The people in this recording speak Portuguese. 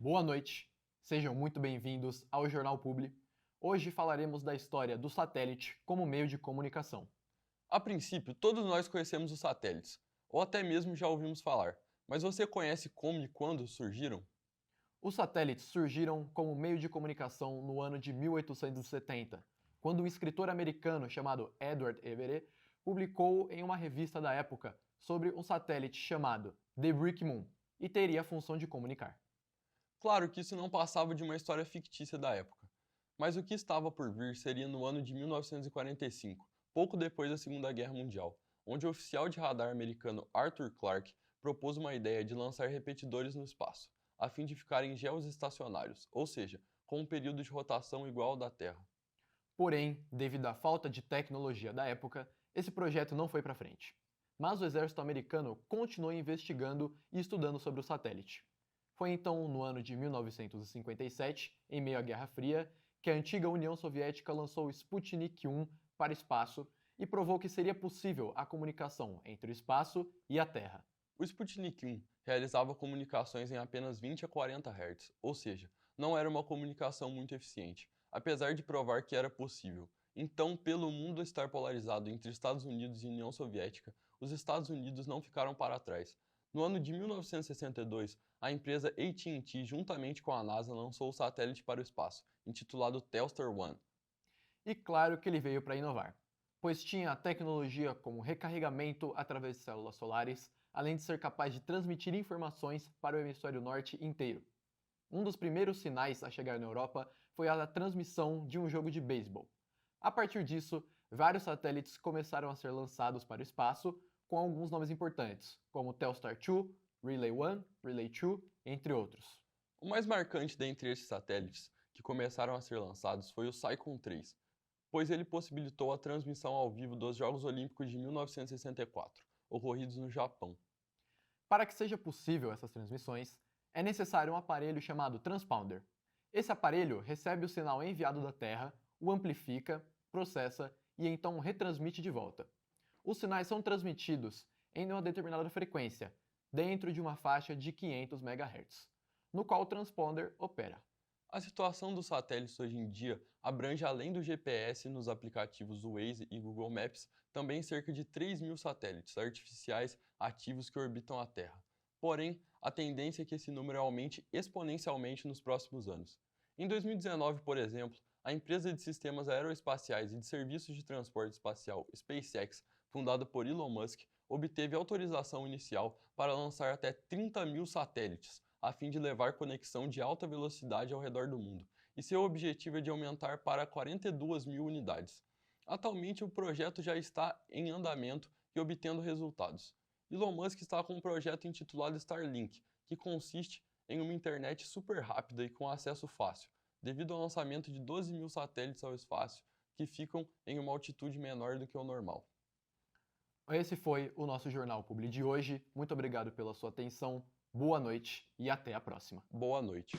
Boa noite, sejam muito bem-vindos ao Jornal Publi. Hoje falaremos da história do satélite como meio de comunicação. A princípio, todos nós conhecemos os satélites, ou até mesmo já ouvimos falar, mas você conhece como e quando surgiram? Os satélites surgiram como meio de comunicação no ano de 1870, quando um escritor americano chamado Edward Everett publicou em uma revista da época sobre um satélite chamado The Brick Moon e teria a função de comunicar. Claro que isso não passava de uma história fictícia da época, mas o que estava por vir seria no ano de 1945, pouco depois da Segunda Guerra Mundial, onde o oficial de radar americano Arthur Clarke propôs uma ideia de lançar repetidores no espaço, a fim de ficarem geoestacionários, ou seja, com um período de rotação igual ao da Terra. Porém, devido à falta de tecnologia da época, esse projeto não foi para frente. Mas o exército americano continuou investigando e estudando sobre o satélite. Foi então no ano de 1957, em meio à Guerra Fria, que a antiga União Soviética lançou o Sputnik 1 para o espaço e provou que seria possível a comunicação entre o espaço e a Terra. O Sputnik 1 realizava comunicações em apenas 20 a 40 Hz, ou seja, não era uma comunicação muito eficiente, apesar de provar que era possível. Então, pelo mundo estar polarizado entre Estados Unidos e União Soviética, os Estados Unidos não ficaram para trás. No ano de 1962, a empresa AT&T, juntamente com a NASA, lançou o satélite para o espaço, intitulado Telstar 1. E claro que ele veio para inovar, pois tinha a tecnologia como recarregamento através de células solares, além de ser capaz de transmitir informações para o hemisfério norte inteiro. Um dos primeiros sinais a chegar na Europa foi a transmissão de um jogo de beisebol. A partir disso, vários satélites começaram a ser lançados para o espaço, com alguns nomes importantes, como Telstar 2, Relay 1, Relay 2, entre outros. O mais marcante dentre esses satélites que começaram a ser lançados foi o Saikon 3, pois ele possibilitou a transmissão ao vivo dos Jogos Olímpicos de 1964, ocorridos no Japão. Para que seja possível essas transmissões, é necessário um aparelho chamado transponder. Esse aparelho recebe o sinal enviado da Terra, o amplifica, processa e então retransmite de volta. Os sinais são transmitidos em uma determinada frequência, dentro de uma faixa de 500 MHz, no qual o transponder opera. A situação dos satélites hoje em dia abrange, além do GPS nos aplicativos Waze e Google Maps, também cerca de 3.000 satélites artificiais ativos que orbitam a Terra. Porém, a tendência é que esse número aumente exponencialmente nos próximos anos. Em 2019, por exemplo, a empresa de sistemas aeroespaciais e de serviços de transporte espacial SpaceX, fundada por Elon Musk, obteve autorização inicial para lançar até 30.000 satélites, a fim de levar conexão de alta velocidade ao redor do mundo, e seu objetivo é de aumentar para 42.000 unidades. Atualmente, o projeto já está em andamento e obtendo resultados. Elon Musk está com um projeto intitulado Starlink, que consiste em uma internet super rápida e com acesso fácil, devido ao lançamento de 12.000 satélites ao espaço que ficam em uma altitude menor do que o normal. Esse foi o nosso Jornal Publi de hoje. Muito obrigado pela sua atenção, boa noite e até a próxima. Boa noite.